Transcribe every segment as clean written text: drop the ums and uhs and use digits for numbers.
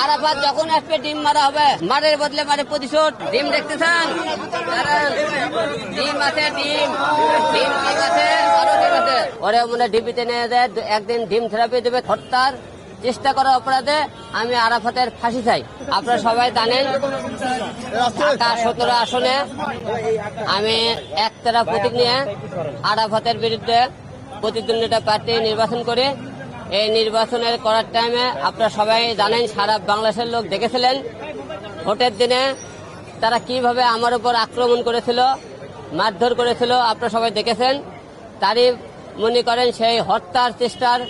আরাফাত যখন আসবে ডিম মারা হবে, মারের বদলে মারে প্রতিশোধ। ডিম দেখতে চান? ডিম আছে, ডিম ডিম ডিম আছে, আরো ডিম আছে। ওরে মনে ডিবিতে নিয়ে দেয়, একদিন ডিম থেরাপি দেবে। হত্যার চেষ্টা করার অপরাধে আমি আরাফাতের ফাঁসি চাই। আপনারা সবাই জানেন ঢাকা 17 আসনে আমি একতারা প্রতীক নিয়ে আরাফাতের বিরুদ্ধে প্রতিদ্বন্দ্বিতা প্রার্থী নির্বাচন করি। এই নির্বাচনের করার টাইমে আপনারা সবাই জানেন, সারা বাংলাদেশের লোক দেখেছিলেন ভোটের দিনে তারা কিভাবে আমার উপর আক্রমণ করেছিল, মারধর করেছিল। আপনারা সবাই দেখেছেন। তারই মনে করেন সেই হত্যার চেষ্টার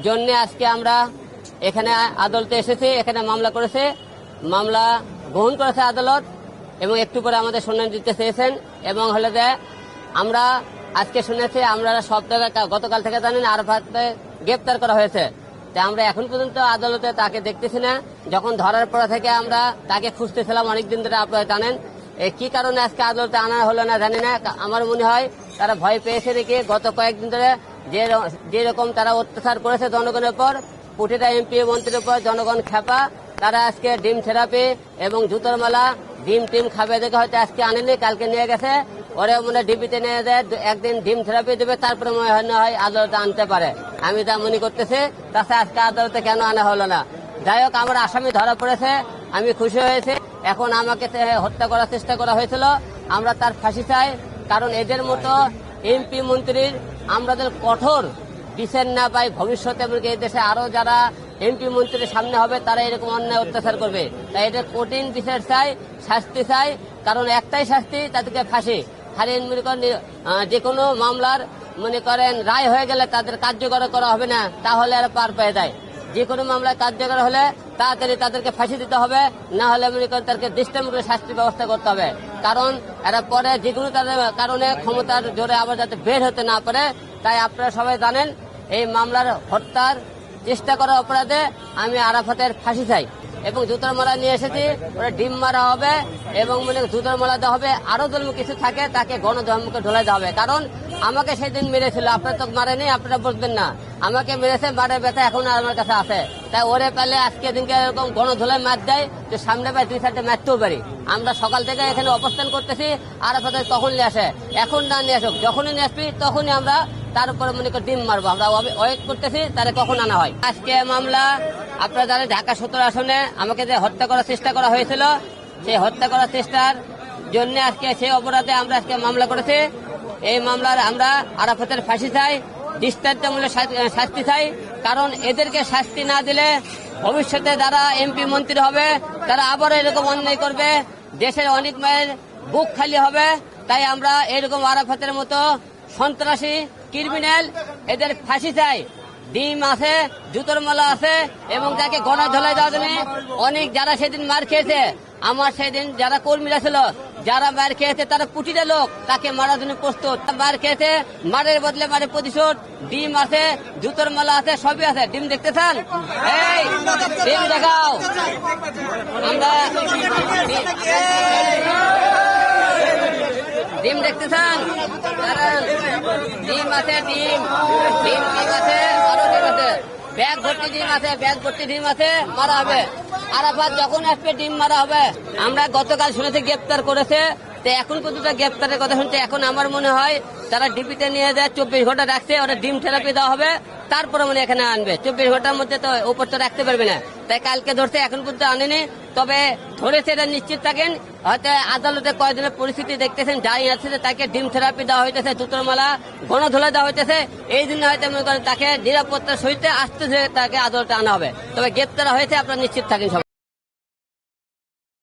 জন্য আজকে আমরা এখানে আদালতে এসেছি। এখানে মামলা করেছে, মামলা গ্রহণ করেছে আদালত এবং একটু পরে আমাদের শুনানি দিতে চেয়েছেন। এবং হলে যে আমরা আজকে শুনেছি, আমরা সব জায়গায় গতকাল থেকে জানেন আরাফাতকে গ্রেপ্তার করা হয়েছে। তাই আমরা এখন পর্যন্ত আদালতে তাকে দেখতেছি না। যখন ধরার পর থেকে আমরা তাকে খুঁজতেছিলাম অনেকদিন ধরে, আপনারা জানেন। কি কারণে আজকে আদালতে আনা হলো না জানি না। আমার মনে হয় তারা ভয় পেয়েছে নাকি। গত কয়েকদিন ধরে যেরকম তারা অত্যাচার করেছে জনগণের উপর, প্রতিটা এমপি মন্ত্রীর উপর জনগণ খেপা। তারা আজকে ডিম থেরাপি এবং জুতোর মালা ডিম টিম খাবে দেখে হয়তো আজকে আনেনি, কালকে নিয়ে গেছে। ওরে মনে ডিবিতে নিয়ে দেয়, একদিন ডিম থেরাপি দেবে, তারপরে মনে হয় আদালতে আনতে পারে। আমি তা মনে করতেছি। তাছাড়া আজকে আদালতে কেন আনা হলো না? যাই হোক, আমার আসামি ধরা পড়েছে, আমি খুশি হয়েছি। এখন আমাকে হত্যা করার চেষ্টা করা হয়েছিল, আমরা তার ফাঁসি চাই। কারণ এদের মতো এমপি মন্ত্রীর আমাদের কঠোর বিচার না পাই ভবিষ্যতে এই দেশে আরো যারা এমপি মন্ত্রীর সামনে হবে তারা এরকম অন্যায় অত্যাচার করবে। তাই এটা কঠিন বিচার চাই, শাস্তি চাই। কারণ একটাই শাস্তি, তাদেরকে ফাঁসি। খালি মনে করেন যে কোনো মামলার মনে করেন রায় হয়ে গেলে তাদের কার্যকর করা হবে না, তাহলে আর পার পেয়ে যায়। যে কোনো মামলায় কার্যকর হলে তাড়াতাড়ি তাদেরকে ফাঁসি দিতে হবে, না হলে মনে করেন তাদেরকে দৃষ্টান্তমূলক শাস্তির ব্যবস্থা করতে হবে। কারণ এরা পরে যে কোনো তাদের কারণে ক্ষমতার জোরে আবার যাতে বের হতে না পারে। তাই আপনারা সবাই জানেন এই মামলার হত্যার চেষ্টা করার অপরাধে আমি আরাফাতের ফাঁসি চাই। এবং জুতোর মালা নিয়ে এসেছি, ওরা ডিম মারা হবে এবং মানে জুতোর মালা দেওয়া হবে। আরো যদি কিছু থাকে তাকে গণধর্মকে ঢোলাই দেওয়া হবে। কারণ আমাকে সেদিন মেরেছিল, আপনারা তো মারেনি, আপনারা বুঝবেন না। আমাকে মেরেছে, মারের ব্যথা এখন আমার কাছে আছে। তাই ওরে পেলে আজকে দিনকে এরকম গণধোলাই মার দেয়, তো সামনে পায় 2-4টে মারতেও পারি। আমরা সকাল থেকে এখানে অবস্থান করতেছি, আরাফাত তখন নিয়ে আসে, এখন না নিয়ে আসুক, যখনই নিয়ে আসবি তখনই আমরা তার উপরে মনে করি ডিম মারবো। আমরা ওয়েট করতেছি তারে কখন আনা হয়। আজকে মামলা আপনারা জানেন ঢাকা 17 আসনে আমাকে যে হত্যা করার চেষ্টা করা হয়েছিল, সেই হত্যা করার চেষ্টার জন্য আজকে সেই অপরাধে আমরা আজকে মামলা করেছি। এই মামলার আমরা আরাফাতের ফাঁসি চাই, দৃষ্টান্তমূলক শাস্তি চাই। কারণ এদেরকে শাস্তি না দিলে ভবিষ্যতে যারা এমপি মন্ত্রী হবে তারা আবার এরকম অন্যায় করবে, দেশের অনেক মায়ের বুক খালি হবে। তাই আমরা এরকম আরাফাতের মতো সন্ত্রাসী ক্রিমিনাল এদের ফাঁসি চাই। ডিম আছে, জুতোর মালা আছে এবং তাকে গণা ধলাই দেওয়ার জন্য অনেক যারা সেদিন মার খেয়েছে, আমার সেদিন যারা কর্মীরা ছিল যারা মার খেয়েছে তারা প্রতিটা লোক তাকে মারার জন্য প্রস্তুত। মার খেয়েছে, মারের বদলে মারে প্রতিশোধ। ডিম আছে, জুতোর মালা আছে, সবই আছে। ডিম দেখতে চান? এই ডিম দেখাও। আমরা ডিম দেখতে চান? ডিম আছে, ডিম ডিম ডিম আছে, আরো ডিম আছে। ব্যাগ ভর্তি ডিম আছে, ব্যাগ ভর্তি ডিম আছে, মারা হবে। আরাফাত যখন আসবে ডিম মারা হবে। আমরা গতকাল শুনেছি গ্রেপ্তার করেছে, তো এখন পর্যন্ত গ্রেপ্তারের কথা শুনতে এখন আমার মনে হয় তারা ডিপিতে নিয়ে যায়, 24 ঘন্টা রাখছে, ওরা ডিম থেরাপি দেওয়া হবে, তারপরে মানে এখানে আনবে। 24 ঘন্টার মধ্যে তো উপর তো রাখতে পারবে না। তাই কালকে ধরছে, এখন পর্যন্ত আনেনি। তবে ধরেছে এটা নিশ্চিত থাকেন, হয়তো আদালতে কয়েকদিনের পরিস্থিতি দেখতেছেন, যাই আছে তাকে ডিম থেরাপি দেওয়া হইতেছে, জুতোর মালা গণধোলাই দেওয়া হইতেছে। এই জন্য হয়তো মনে করেন তাকে নিরাপত্তার সহিত আসতে তাকে আদালতে আনা হবে। তবে গ্রেপ্তার হয়েছে, আপনারা নিশ্চিত থাকেন সবাই।